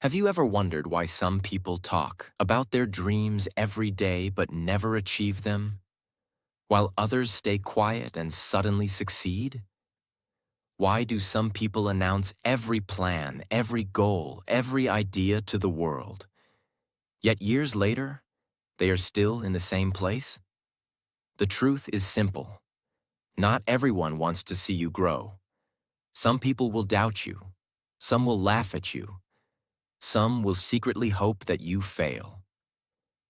Have you ever wondered why some people talk about their dreams every day but never achieve them, while others stay quiet and suddenly succeed? Why do some people announce every plan, every goal, every idea to the world, yet years later, they are still in the same place? The truth is simple. Not everyone wants to see you grow. Some people will doubt you. Some will laugh at you. Some will secretly hope that you fail.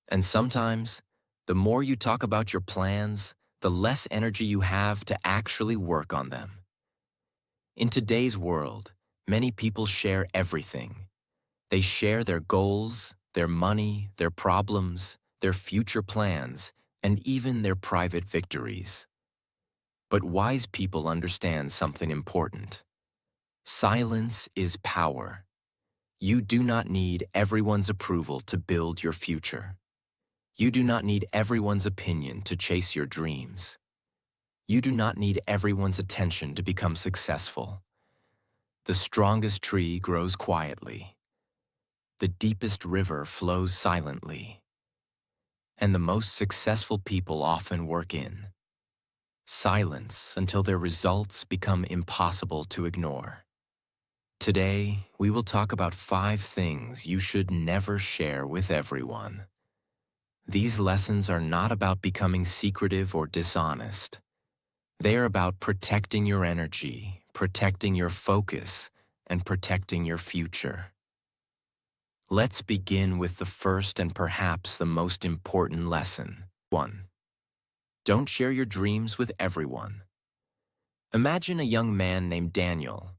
And sometimes, the more you talk about your plans, the less energy you have to actually work on them. In today's world, many people share everything. They share their goals, their money, their problems, their future plans, and even their private victories. But wise people understand something important. Silence is power. You do not need everyone's approval to build your future. You do not need everyone's opinion to chase your dreams. You do not need everyone's attention to become successful. The strongest tree grows quietly. The deepest river flows silently. And the most successful people often work in silence until their results become impossible to ignore. Today, we will talk about 5 things you should never share with everyone. These lessons are not about becoming secretive or dishonest. They are about protecting your energy, protecting your focus, and protecting your future. Let's begin with the first and perhaps the most important lesson. 1. Don't share your dreams with everyone. Imagine a young man named Daniel.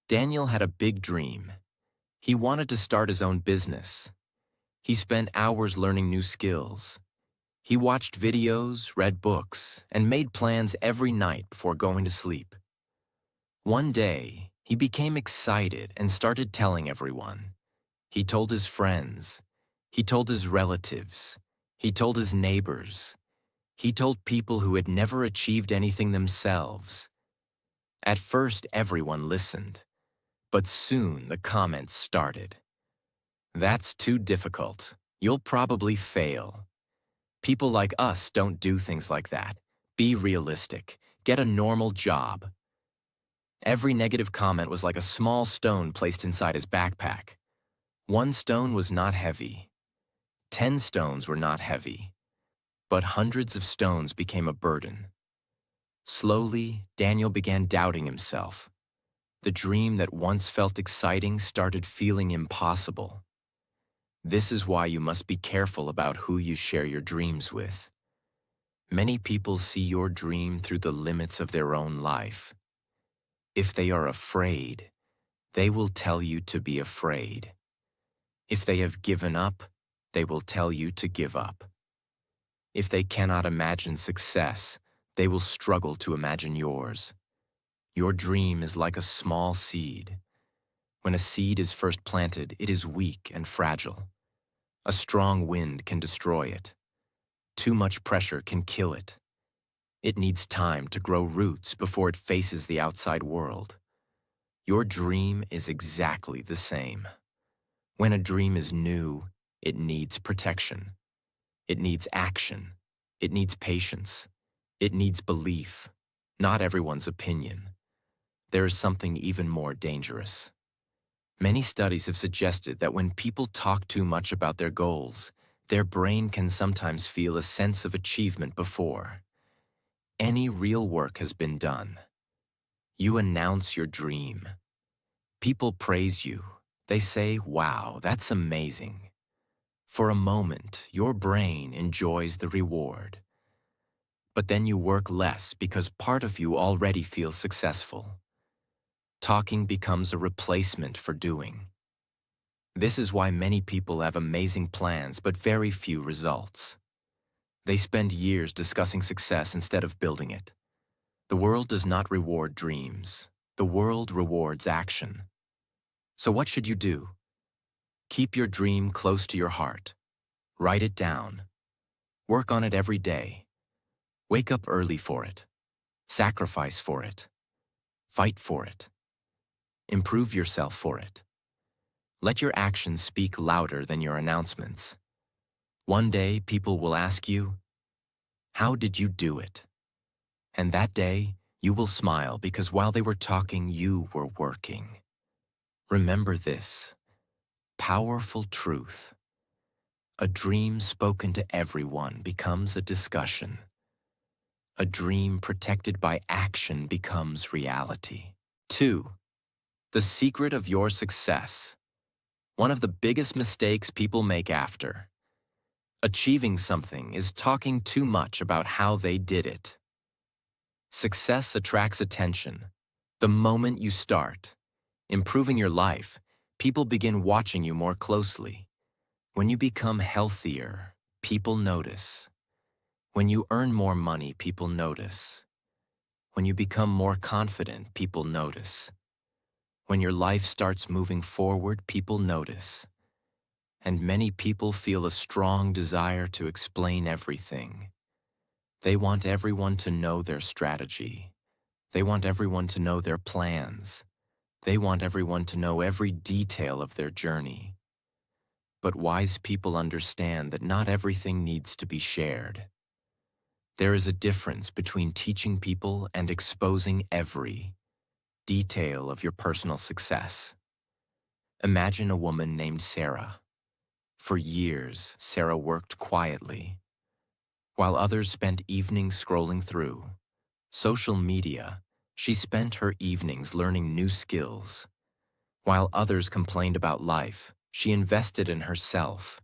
Daniel had a big dream. He wanted to start his own business. He spent hours learning new skills. He watched videos, read books, and made plans every night before going to sleep. One day, he became excited and started telling everyone. He told his friends. He told his relatives. He told his neighbors. He told people who had never achieved anything themselves. At first, everyone listened, but soon the comments started. That's too difficult. You'll probably fail. People like us don't do things like that. Be realistic. Get a normal job. Every negative comment was like a small stone placed inside his backpack. 1 stone was not heavy. 10 stones were not heavy. But hundreds of stones became a burden. Slowly, Daniel began doubting himself. The dream that once felt exciting started feeling impossible. This is why you must be careful about who you share your dreams with. Many people see your dream through the limits of their own life. If they are afraid, they will tell you to be afraid. If they have given up, they will tell you to give up. If they cannot imagine success, they will struggle to imagine yours. Your dream is like a small seed. When a seed is first planted, it is weak and fragile. A strong wind can destroy it. Too much pressure can kill it. It needs time to grow roots before it faces the outside world. Your dream is exactly the same. When a dream is new, it needs protection. It needs action. It needs patience. It needs belief, not everyone's opinion. There is something even more dangerous. Many studies have suggested that when people talk too much about their goals, their brain can sometimes feel a sense of achievement before any real work has been done. You announce your dream. People praise you. They say, "Wow, that's amazing." For a moment, your brain enjoys the reward. But then you work less because part of you already feels successful. Talking becomes a replacement for doing. This is why many people have amazing plans but very few results. They spend years discussing success instead of building it. The world does not reward dreams. The world rewards action. So what should you do? Keep your dream close to your heart. Write it down. Work on it every day. Wake up early for it. Sacrifice for it. Fight for it. Improve yourself for it. Let your actions speak louder than your announcements. One day, people will ask you, "How did you do it?" And that day, you will smile because while they were talking, you were working. Remember this powerful truth. A dream spoken to everyone becomes a discussion. A dream protected by action becomes reality. 2. The secret of your success. One of the biggest mistakes people make after achieving something is talking too much about how they did it. Success attracts attention. The moment you start improving your life, people begin watching you more closely. When you become healthier, people notice. When you earn more money, people notice. When you become more confident, people notice. When your life starts moving forward, people notice. And many people feel a strong desire to explain everything. They want everyone to know their strategy. They want everyone to know their plans. They want everyone to know every detail of their journey. But wise people understand that not everything needs to be shared. There is a difference between teaching people and exposing every detail of your personal success. Imagine a woman named Sarah. For years, Sarah worked quietly. While others spent evenings scrolling through social media, she spent her evenings learning new skills. While others complained about life, she invested in herself.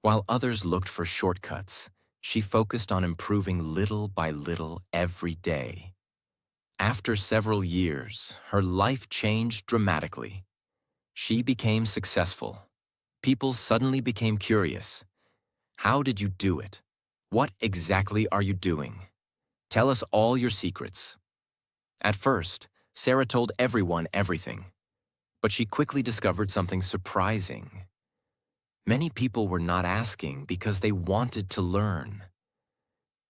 While others looked for shortcuts, she focused on improving little by little every day. After several years, her life changed dramatically. She became successful. People suddenly became curious. How did you do it? What exactly are you doing? Tell us all your secrets. At first, Sarah told everyone everything, but she quickly discovered something surprising. Many people were not asking because they wanted to learn.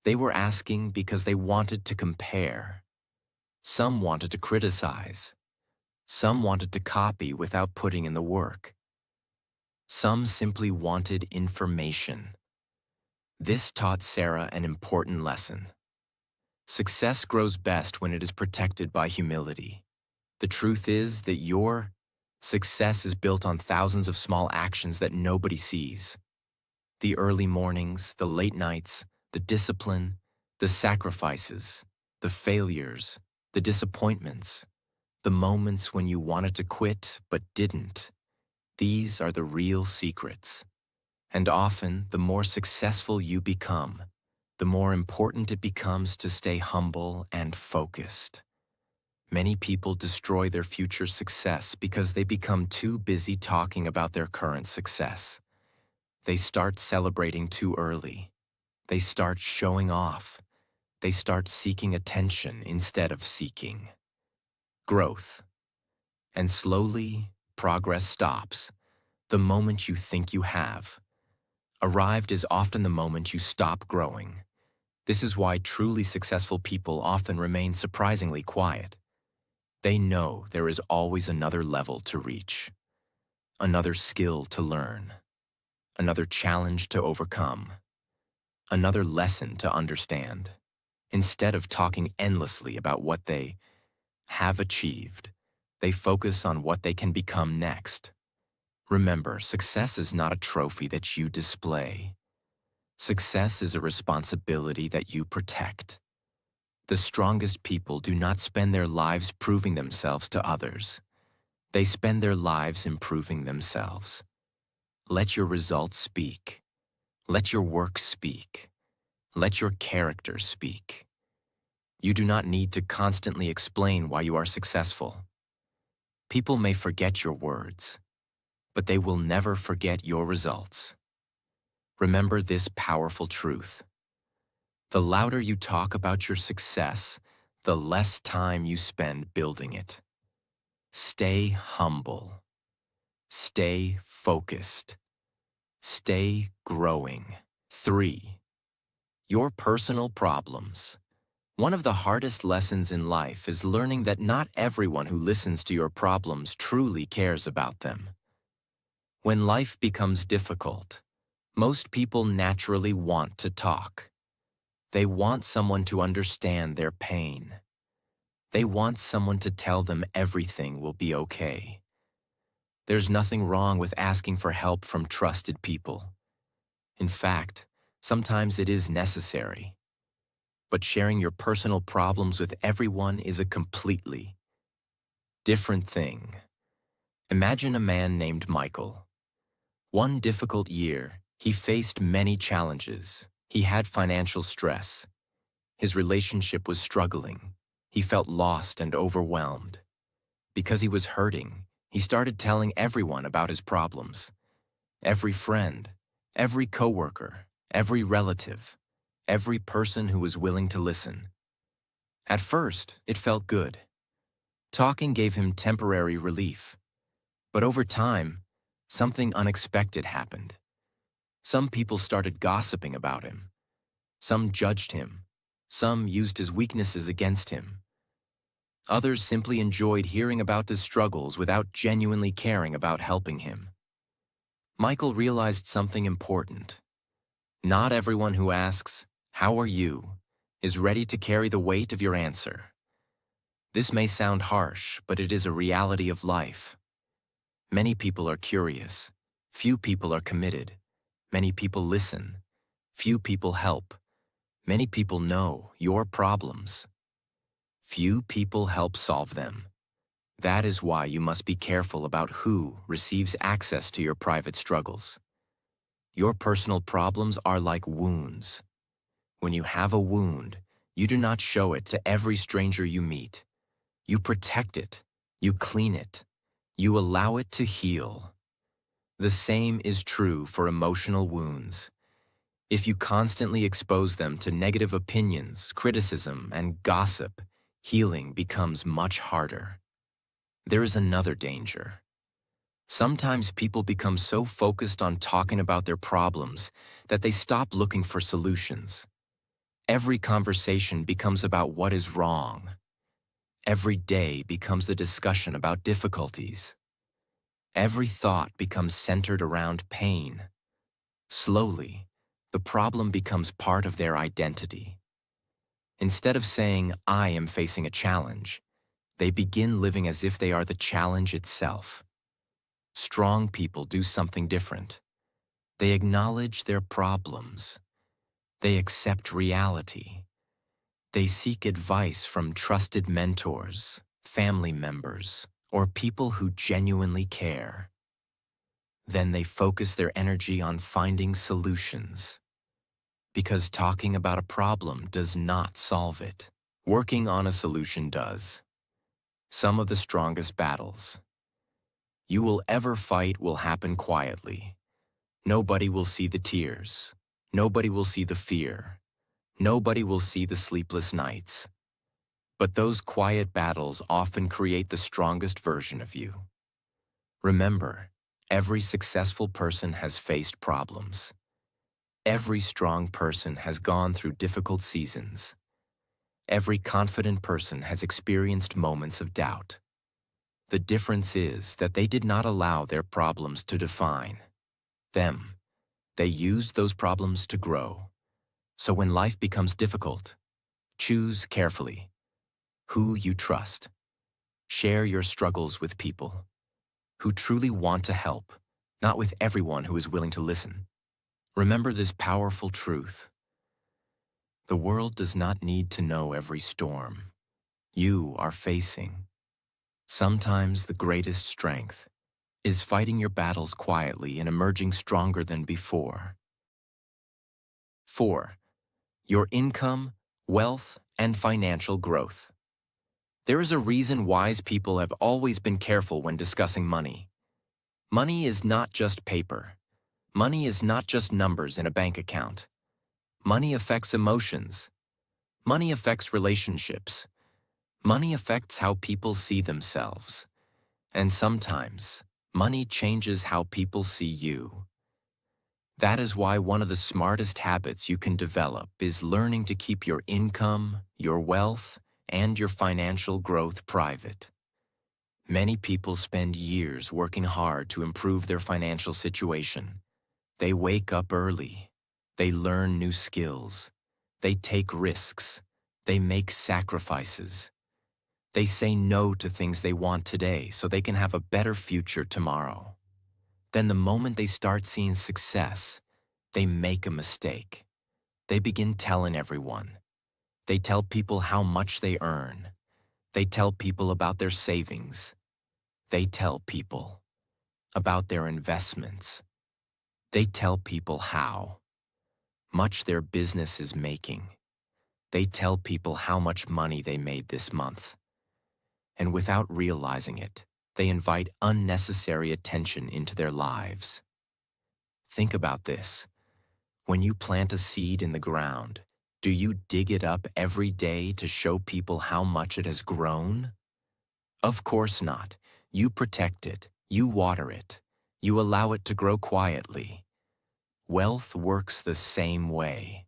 They were asking because they wanted to compare. Some wanted to criticize. Some wanted to copy without putting in the work. Some simply wanted information. This taught Sarah an important lesson. Success grows best when it is protected by humility. The truth is that your success is built on thousands of small actions that nobody sees. The early mornings, the late nights, the discipline, the sacrifices, the failures, the disappointments, the moments when you wanted to quit but didn't. These are the real secrets. And often, the more successful you become, the more important it becomes to stay humble and focused. Many people destroy their future success because they become too busy talking about their current success. They start celebrating too early. They start showing off. They start seeking attention instead of seeking growth. And slowly, progress stops. The moment you think you have arrived is often the moment you stop growing. This is why truly successful people often remain surprisingly quiet. They know there is always another level to reach, another skill to learn, another challenge to overcome, another lesson to understand. Instead of talking endlessly about what they have achieved, they focus on what they can become next. Remember, success is not a trophy that you display. Success is a responsibility that you protect. The strongest people do not spend their lives proving themselves to others. They spend their lives improving themselves. Let your results speak. Let your work speak. Let your character speak. You do not need to constantly explain why you are successful. People may forget your words, but they will never forget your results. Remember this powerful truth. The louder you talk about your success, the less time you spend building it. Stay humble. Stay focused. Stay growing. 3. Your personal problems. One of the hardest lessons in life is learning that not everyone who listens to your problems truly cares about them. When life becomes difficult, most people naturally want to talk. They want someone to understand their pain. They want someone to tell them everything will be okay. There's nothing wrong with asking for help from trusted people. In fact, sometimes it is necessary. But sharing your personal problems with everyone is a completely different thing. Imagine a man named Michael. One difficult year, he faced many challenges. He had financial stress. His relationship was struggling. He felt lost and overwhelmed. Because he was hurting, he started telling everyone about his problems. Every friend, every coworker, every relative, every person who was willing to listen. At first, it felt good. Talking gave him temporary relief. But over time, something unexpected happened. Some people started gossiping about him. Some judged him. Some used his weaknesses against him. Others simply enjoyed hearing about his struggles without genuinely caring about helping him. Michael realized something important. Not everyone who asks, "How are you?" is ready to carry the weight of your answer. This may sound harsh, but it is a reality of life. Many people are curious. Few people are committed. Many people listen. Few people help. Many people know your problems. Few people help solve them. That is why you must be careful about who receives access to your private struggles. Your personal problems are like wounds. When you have a wound, you do not show it to every stranger you meet. You protect it. You clean it. You allow it to heal. The same is true for emotional wounds. If you constantly expose them to negative opinions, criticism, and gossip, healing becomes much harder. There is another danger. Sometimes people become so focused on talking about their problems that they stop looking for solutions. Every conversation becomes about what is wrong. Every day becomes a discussion about difficulties. Every thought becomes centered around pain. Slowly, the problem becomes part of their identity. Instead of saying, "I am facing a challenge," they begin living as if they are the challenge itself. Strong people do something different. They acknowledge their problems. They accept reality. They seek advice from trusted mentors, family members, or people who genuinely care. Then they focus their energy on finding solutions. Because talking about a problem does not solve it. Working on a solution does. Some of the strongest battles you will ever fight will happen quietly. Nobody will see the tears. Nobody will see the fear. Nobody will see the sleepless nights. But those quiet battles often create the strongest version of you. Remember, every successful person has faced problems. Every strong person has gone through difficult seasons. Every confident person has experienced moments of doubt. The difference is that they did not allow their problems to define them. They used those problems to grow. So when life becomes difficult, choose carefully who you trust. Share your struggles with people who truly want to help, not with everyone who is willing to listen. Remember this powerful truth. The world does not need to know every storm you are facing. Sometimes the greatest strength is fighting your battles quietly and emerging stronger than before. 4. Your income, wealth, and financial growth. There is a reason wise people have always been careful when discussing money. Money is not just paper. Money is not just numbers in a bank account. Money affects emotions. Money affects relationships. Money affects how people see themselves. And sometimes, money changes how people see you. That is why one of the smartest habits you can develop is learning to keep your income, your wealth, and your financial growth private. Many people spend years working hard to improve their financial situation. They wake up early. They learn new skills. They take risks. They make sacrifices. They say no to things they want today so they can have a better future tomorrow. Then the moment they start seeing success, they make a mistake. They begin telling everyone. They tell people how much they earn. They tell people about their savings. They tell people about their investments. They tell people how much their business is making. They tell people how much money they made this month. And without realizing it, they invite unnecessary attention into their lives. Think about this. When you plant a seed in the ground, do you dig it up every day to show people how much it has grown? Of course not. You protect it, you water it, you allow it to grow quietly. Wealth works the same way.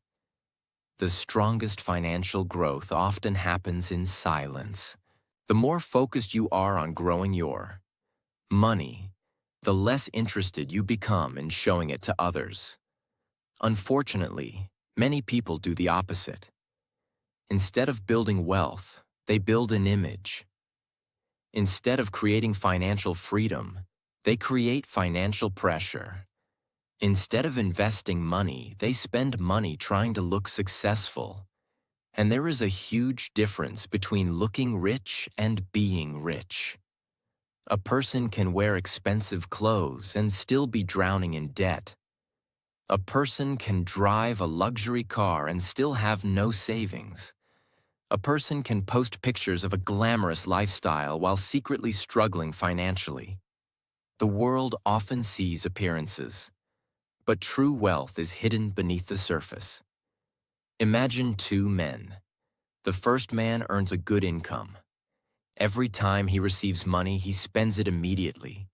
The strongest financial growth often happens in silence. The more focused you are on growing your money, the less interested you become in showing it to others. Unfortunately, many people do the opposite. Instead of building wealth, they build an image. Instead of creating financial freedom, they create financial pressure. Instead of investing money, they spend money trying to look successful. And there is a huge difference between looking rich and being rich. A person can wear expensive clothes and still be drowning in debt. A person can drive a luxury car and still have no savings. A person can post pictures of a glamorous lifestyle while secretly struggling financially. The world often sees appearances, but true wealth is hidden beneath the surface. Imagine two men. The first man earns a good income. Every time he receives money, he spends it immediately.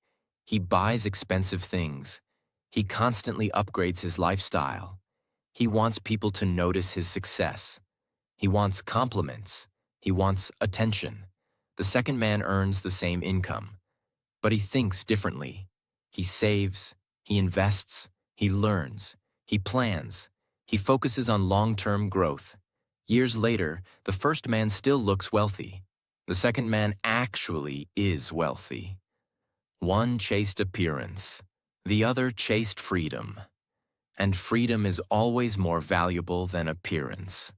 He buys expensive things. He constantly upgrades his lifestyle. He wants people to notice his success. He wants compliments. He wants attention. The second man earns the same income, but he thinks differently. He saves, he invests, he learns, he plans, he focuses on long-term growth. Years later, the first man still looks wealthy. The second man actually is wealthy. One chased appearance, the other chased freedom. And freedom is always more valuable than appearance.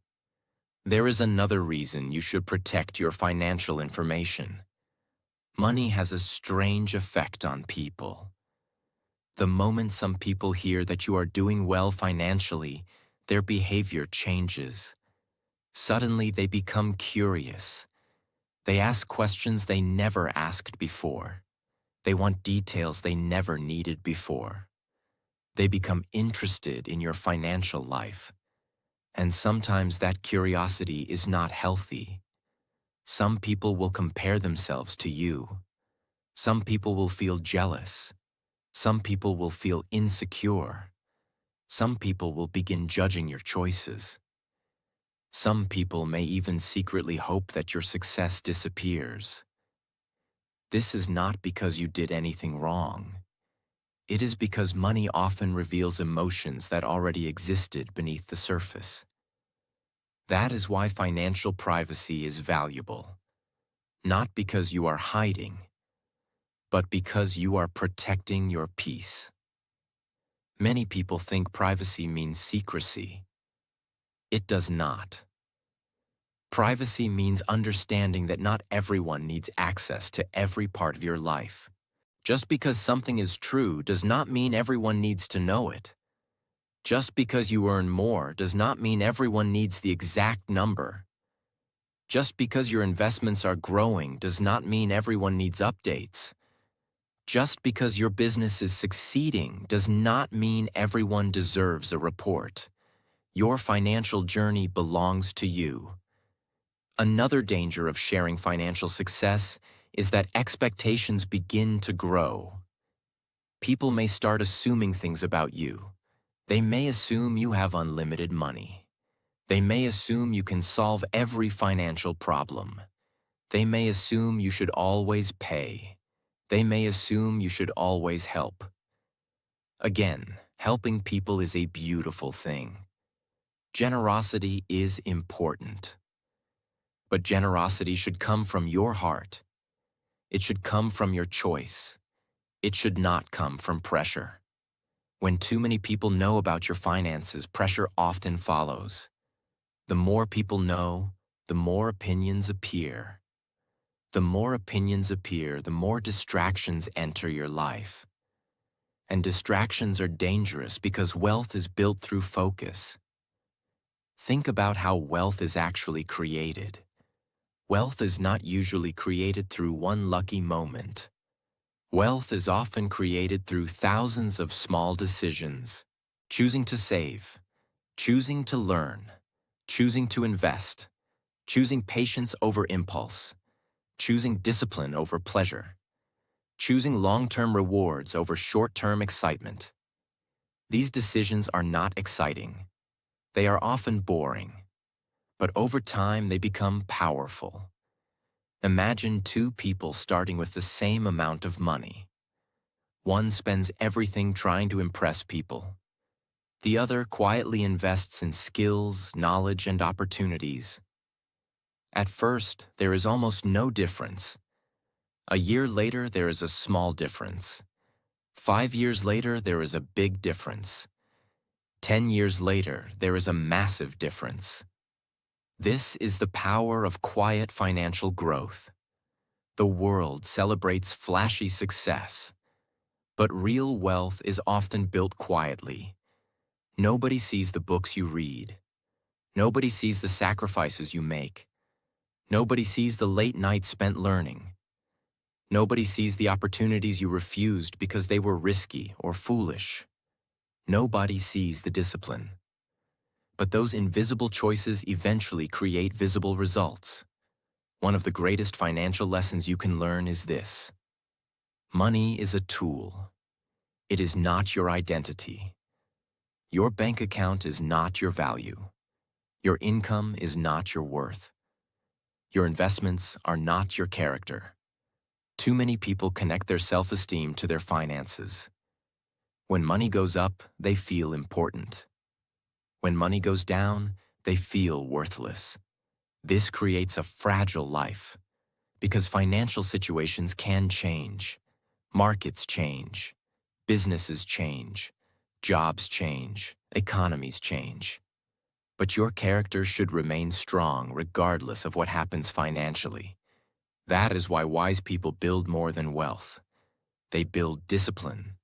There is another reason you should protect your financial information. Money has a strange effect on people. The moment some people hear that you are doing well financially, their behavior changes. Suddenly, they become curious. They ask questions they never asked before. They want details they never needed before. They become interested in your financial life. And sometimes that curiosity is not healthy. Some people will compare themselves to you. Some people will feel jealous. Some people will feel insecure. Some people will begin judging your choices. Some people may even secretly hope that your success disappears. This is not because you did anything wrong. It is because money often reveals emotions that already existed beneath the surface. That is why financial privacy is valuable. Not because you are hiding, but because you are protecting your peace. Many people think privacy means secrecy. It does not. Privacy means understanding that not everyone needs access to every part of your life. Just because something is true does not mean everyone needs to know it. Just because you earn more does not mean everyone needs the exact number. Just because your investments are growing does not mean everyone needs updates. Just because your business is succeeding does not mean everyone deserves a report. Your financial journey belongs to you. Another danger of sharing financial success is that expectations begin to grow. People may start assuming things about you. They may assume you have unlimited money. They may assume you can solve every financial problem. They may assume you should always pay. They may assume you should always help. Again, helping people is a beautiful thing. Generosity is important. But generosity should come from your heart. It should come from your choice. It should not come from pressure. When too many people know about your finances, pressure often follows. The more people know, the more opinions appear. The more opinions appear, the more distractions enter your life. And distractions are dangerous because wealth is built through focus. Think about how wealth is actually created. Wealth is not usually created through one lucky moment. Wealth is often created through thousands of small decisions. Choosing to save, choosing to learn, choosing to invest, choosing patience over impulse, choosing discipline over pleasure, choosing long-term rewards over short-term excitement. These decisions are not exciting. They are often boring. But over time, they become powerful. Imagine two people starting with the same amount of money. One spends everything trying to impress people. The other quietly invests in skills, knowledge, and opportunities. At first, there is almost no difference. A year later, there is a small difference. 5 years later, there is a big difference. 10 years later, there is a massive difference. This is the power of quiet financial growth. The world celebrates flashy success, but real wealth is often built quietly. Nobody sees the books you read. Nobody sees the sacrifices you make. Nobody sees the late nights spent learning. Nobody sees the opportunities you refused because they were risky or foolish. Nobody sees the discipline. But those invisible choices eventually create visible results. One of the greatest financial lessons you can learn is this: money is a tool. It is not your identity. Your bank account is not your value. Your income is not your worth. Your investments are not your character. Too many people connect their self-esteem to their finances. When money goes up, they feel important. When money goes down, they feel worthless. This creates a fragile life, because financial situations can change. Markets change. Businesses change. Jobs change. Economies change. But your character should remain strong regardless of what happens financially. That is why wise people build more than wealth. They build discipline.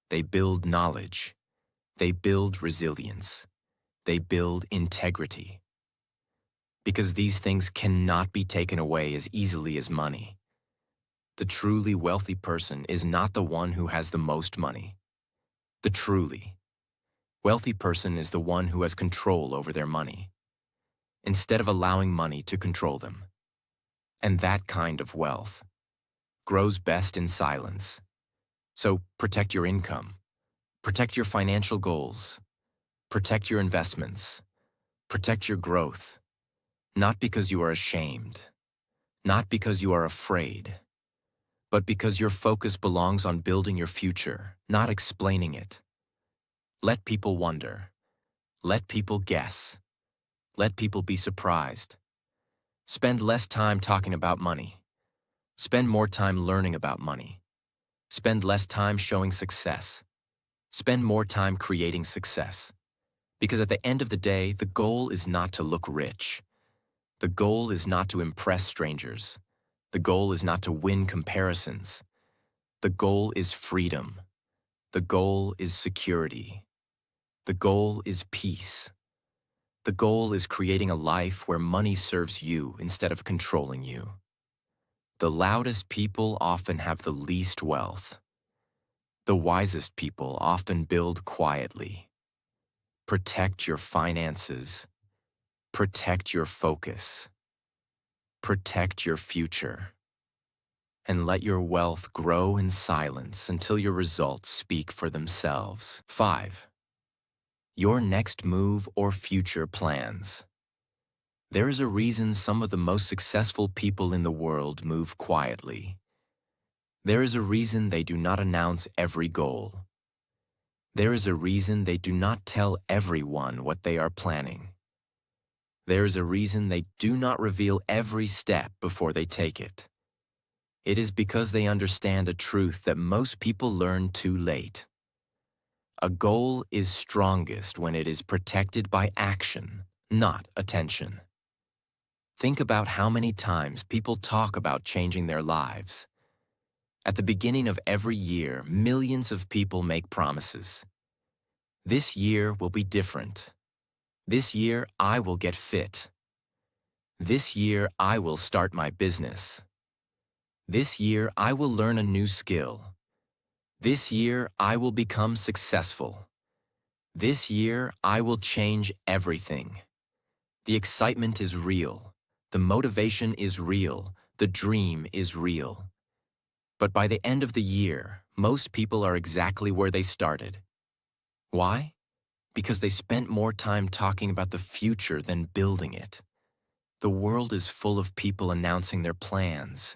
They build knowledge. They build resilience. They build integrity. Because these things cannot be taken away as easily as money. The truly wealthy person is not the one who has the most money. The truly wealthy person is the one who has control over their money, instead of allowing money to control them. And that kind of wealth grows best in silence. So protect your income, protect your financial goals, protect your investments, protect your growth, not because you are ashamed, not because you are afraid, but because your focus belongs on building your future, not explaining it. Let people wonder. Let people guess. Let people be surprised. Spend less time talking about money. Spend more time learning about money. Spend less time showing success. Spend more time creating success. Because at the end of the day, the goal is not to look rich. The goal is not to impress strangers. The goal is not to win comparisons. The goal is freedom. The goal is security. The goal is peace. The goal is creating a life where money serves you instead of controlling you. The loudest people often have the least wealth. The wisest people often build quietly. Protect your finances. Protect your focus. Protect your future. And let your wealth grow in silence until your results speak for themselves. 5. Your next move or future plans. There is a reason some of the most successful people in the world move quietly. There is a reason they do not announce every goal. There is a reason they do not tell everyone what they are planning. There is a reason they do not reveal every step before they take it. It is because they understand a truth that most people learn too late. A goal is strongest when it is protected by action, not attention. Think about how many times people talk about changing their lives. At the beginning of every year, millions of people make promises. This year will be different. This year, I will get fit. This year, I will start my business. This year, I will learn a new skill. This year, I will become successful. This year, I will change everything. The excitement is real. The motivation is real. The dream is real. But by the end of the year, most people are exactly where they started. Why? Because they spent more time talking about the future than building it. The world is full of people announcing their plans.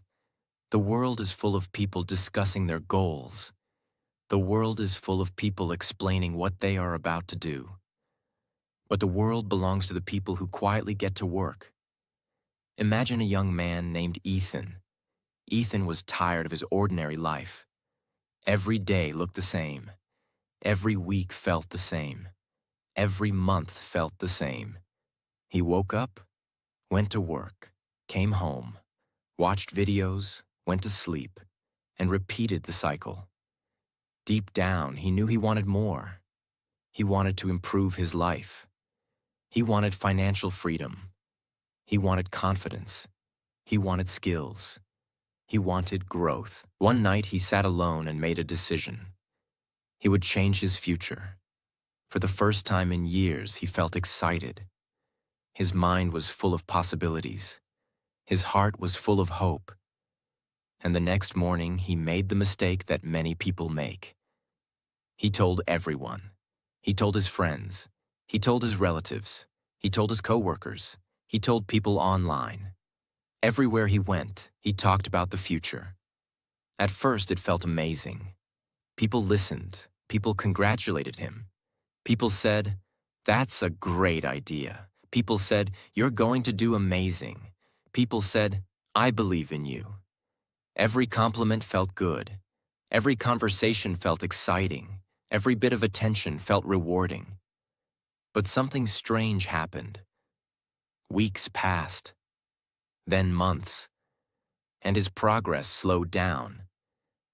The world is full of people discussing their goals. The world is full of people explaining what they are about to do. But the world belongs to the people who quietly get to work. Imagine a young man named Ethan. Ethan was tired of his ordinary life. Every day looked the same. Every week felt the same. Every month felt the same. He woke up, went to work, came home, watched videos, went to sleep, and repeated the cycle. Deep down, he knew he wanted more. He wanted to improve his life. He wanted financial freedom. He wanted confidence. He wanted skills. He wanted growth. One night, he sat alone and made a decision. He would change his future. For the first time in years, he felt excited. His mind was full of possibilities. His heart was full of hope. And the next morning, he made the mistake that many people make. He told everyone. He told his friends. He told his relatives. He told his coworkers. He told people online. Everywhere he went, he talked about the future. At first, it felt amazing. People listened. People congratulated him. People said, "That's a great idea." People said, "You're going to do amazing." People said, "I believe in you." Every compliment felt good. Every conversation felt exciting. Every bit of attention felt rewarding. But something strange happened. Weeks passed, then months, and his progress slowed down.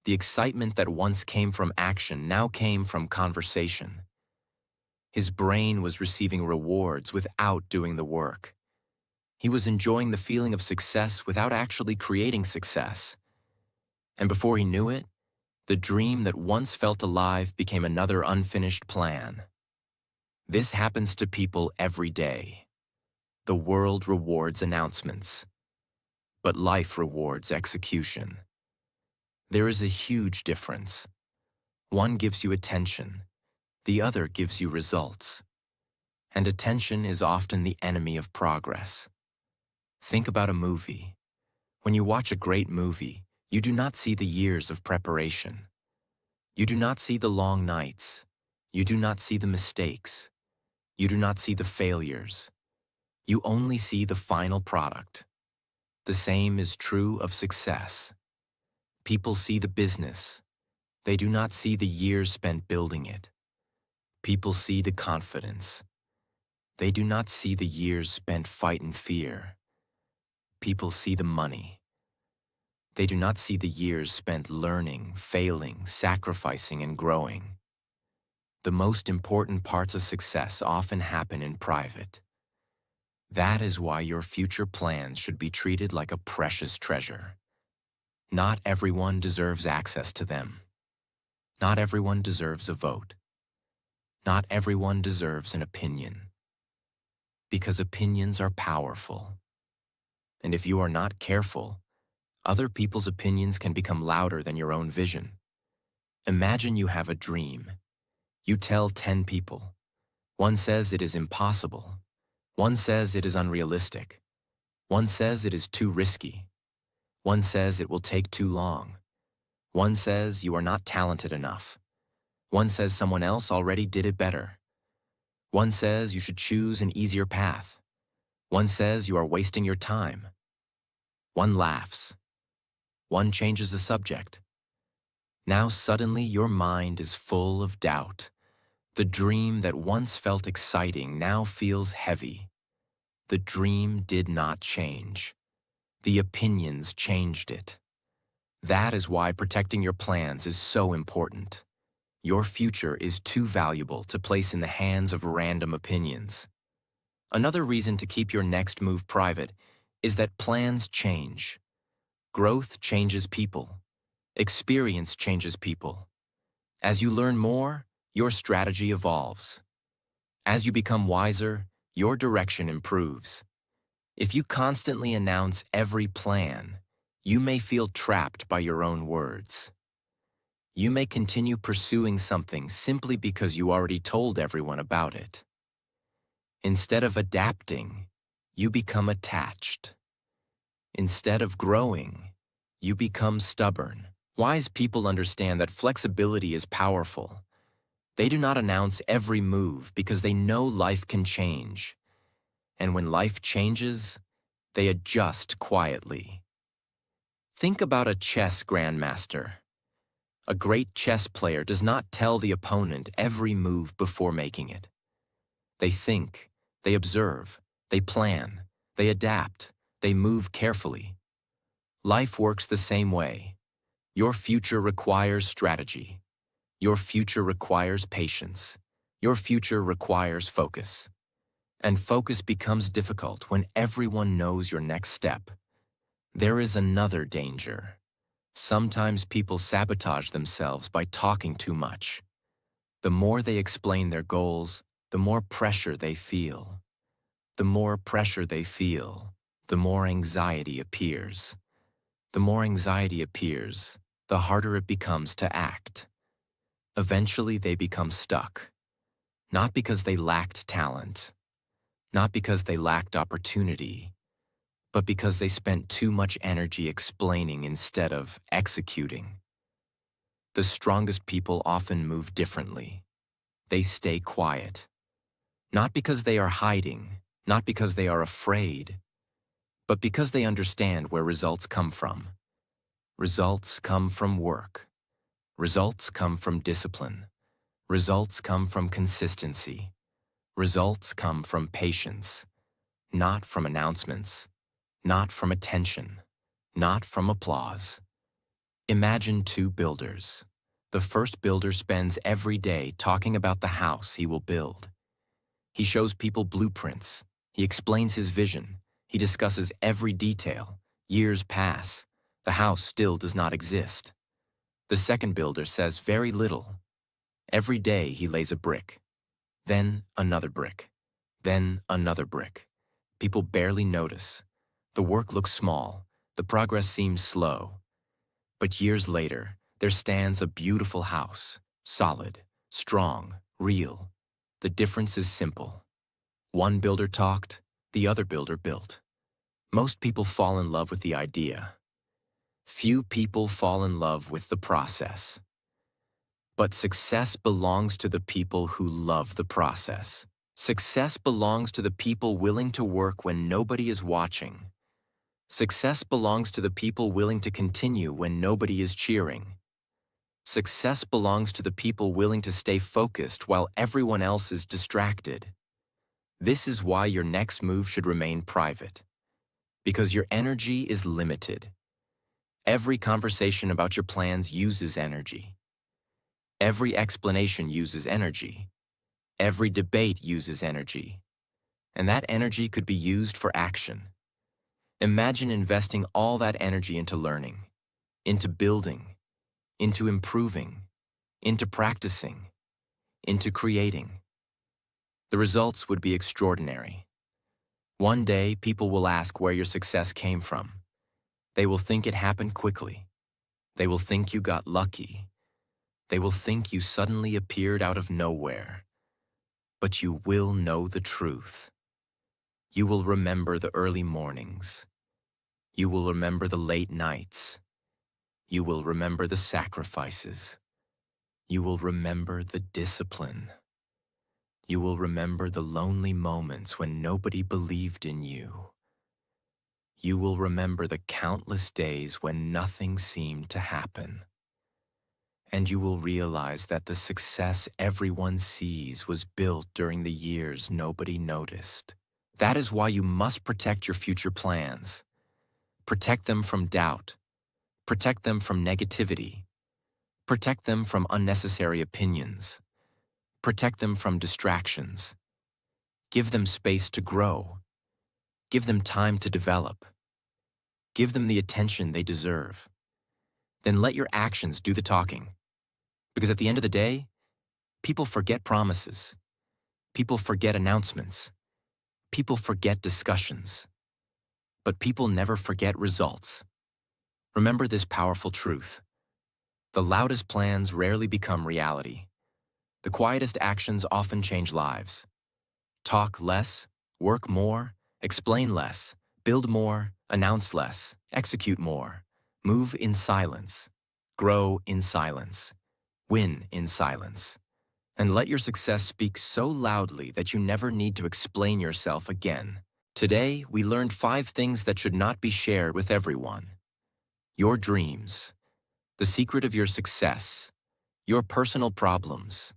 The excitement that once came from action now came from conversation. His brain was receiving rewards without doing the work. He was enjoying the feeling of success without actually creating success. And before he knew it, the dream that once felt alive became another unfinished plan. This happens to people every day. The world rewards announcements, but life rewards execution. There is a huge difference. One gives you attention, the other gives you results. And attention is often the enemy of progress. Think about a movie. When you watch a great movie, you do not see the years of preparation. You do not see the long nights. You do not see the mistakes. You do not see the failures. You only see the final product. The same is true of success. People see the business. They do not see the years spent building it. People see the confidence. They do not see the years spent fighting fear. People see the money. They do not see the years spent learning, failing, sacrificing, and growing. The most important parts of success often happen in private. That is why your future plans should be treated like a precious treasure. Not everyone deserves access to them. Not everyone deserves a vote. Not everyone deserves an opinion. Because opinions are powerful. And if you are not careful, other people's opinions can become louder than your own vision. Imagine you have a dream. You tell 10 people. One says it is impossible. One says it is unrealistic. One says it is too risky. One says it will take too long. One says you are not talented enough. One says someone else already did it better. One says you should choose an easier path. One says you are wasting your time. One laughs. One changes the subject. Now suddenly your mind is full of doubt. The dream that once felt exciting now feels heavy. The dream did not change. The opinions changed it. That is why protecting your plans is so important. Your future is too valuable to place in the hands of random opinions. Another reason to keep your next move private is that plans change. Growth changes people. Experience changes people. As you learn more, your strategy evolves. As you become wiser, your direction improves. If you constantly announce every plan, you may feel trapped by your own words. You may continue pursuing something simply because you already told everyone about it. Instead of adapting, you become attached. Instead of growing, you become stubborn. Wise people understand that flexibility is powerful. They do not announce every move because they know life can change. And when life changes, they adjust quietly. Think about a chess grandmaster. A great chess player does not tell the opponent every move before making it. They think, they observe, they plan, they adapt, they move carefully. Life works the same way. Your future requires strategy. Your future requires patience. Your future requires focus. And focus becomes difficult when everyone knows your next step. There is another danger. Sometimes people sabotage themselves by talking too much. The more they explain their goals, the more pressure they feel. The more pressure they feel, the more anxiety appears. The more anxiety appears, the harder it becomes to act. Eventually they become stuck. Not because they lacked talent, not because they lacked opportunity, but because they spent too much energy explaining instead of executing. The strongest people often move differently. They stay quiet. Not because they are hiding, not because they are afraid, but because they understand where results come from. Results come from work. Results come from discipline. Results come from consistency. Results come from patience, not from announcements, not from attention, not from applause. Imagine two builders. The first builder spends every day talking about the house he will build. He shows people blueprints. He explains his vision. He discusses every detail. Years pass. The house still does not exist. The second builder says very little. Every day he lays a brick. Then another brick. Then another brick. People barely notice. The work looks small. The progress seems slow. But years later, there stands a beautiful house, solid, strong, real. The difference is simple. One builder talked, the other builder built. Most people fall in love with the idea. Few people fall in love with the process. But success belongs to the people who love the process. Success belongs to the people willing to work when nobody is watching. Success belongs to the people willing to continue when nobody is cheering. Success belongs to the people willing to stay focused while everyone else is distracted. This is why your next move should remain private. Because your energy is limited. Every conversation about your plans uses energy. Every explanation uses energy. Every debate uses energy. And that energy could be used for action. Imagine investing all that energy into learning, into building, into improving, into practicing, into creating. The results would be extraordinary. One day, people will ask where your success came from. They will think it happened quickly. They will think you got lucky. They will think you suddenly appeared out of nowhere. But you will know the truth. You will remember the early mornings. You will remember the late nights. You will remember the sacrifices. You will remember the discipline. You will remember the lonely moments when nobody believed in you. You will remember the countless days when nothing seemed to happen. And you will realize that the success everyone sees was built during the years nobody noticed. That is why you must protect your future plans. Protect them from doubt. Protect them from negativity. Protect them from unnecessary opinions. Protect them from distractions. Give them space to grow. Give them time to develop. Give them the attention they deserve. Then let your actions do the talking. Because at the end of the day, people forget promises. People forget announcements. People forget discussions. But people never forget results. Remember this powerful truth. The loudest plans rarely become reality. The quietest actions often change lives. Talk less, work more, explain less, build more, announce less, execute more, move in silence, grow in silence, win in silence, and let your success speak so loudly that you never need to explain yourself again. Today, we learned 5 things that should not be shared with everyone. Your dreams, the secret of your success, your personal problems,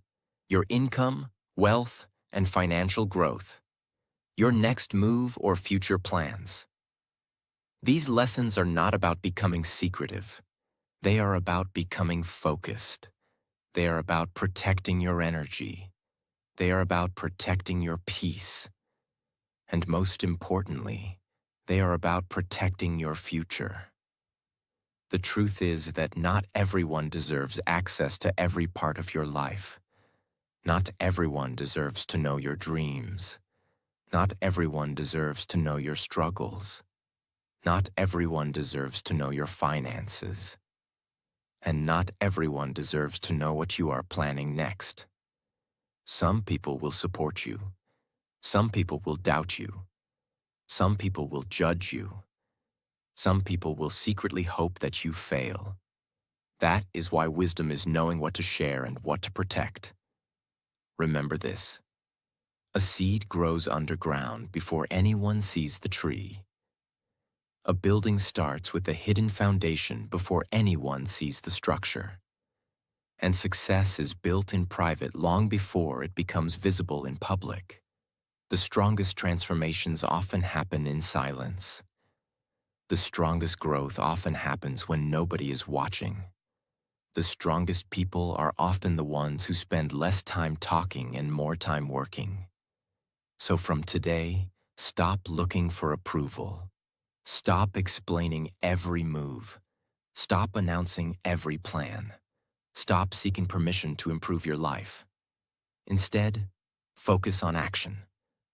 your income, wealth, and financial growth, your next move or future plans. These lessons are not about becoming secretive. They are about becoming focused. They are about protecting your energy. They are about protecting your peace. And most importantly, they are about protecting your future. The truth is that not everyone deserves access to every part of your life. Not everyone deserves to know your dreams. Not everyone deserves to know your struggles. Not everyone deserves to know your finances. And not everyone deserves to know what you are planning next. Some people will support you. Some people will doubt you. Some people will judge you. Some people will secretly hope that you fail. That is why wisdom is knowing what to share and what to protect. Remember this. A seed grows underground before anyone sees the tree. A building starts with a hidden foundation before anyone sees the structure. And success is built in private long before it becomes visible in public. The strongest transformations often happen in silence. The strongest growth often happens when nobody is watching. The strongest people are often the ones who spend less time talking and more time working. So from today, stop looking for approval. Stop explaining every move. Stop announcing every plan. Stop seeking permission to improve your life. Instead, focus on action.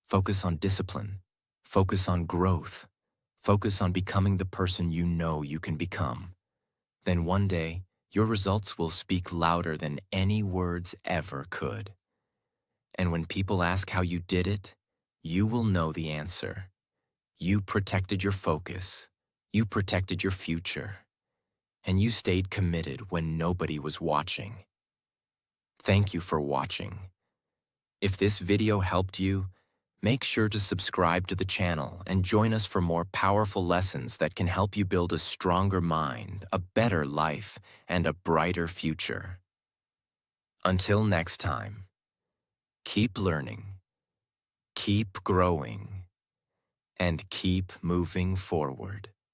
Focus on discipline. Focus on growth. Focus on becoming the person you know you can become. Then one day, your results will speak louder than any words ever could. And when people ask how you did it, you will know the answer. You protected your focus. You protected your future. And you stayed committed when nobody was watching. Thank you for watching. If this video helped you, make sure to subscribe to the channel and join us for more powerful lessons that can help you build a stronger mind, a better life, and a brighter future. Until next time, keep learning, keep growing, and keep moving forward.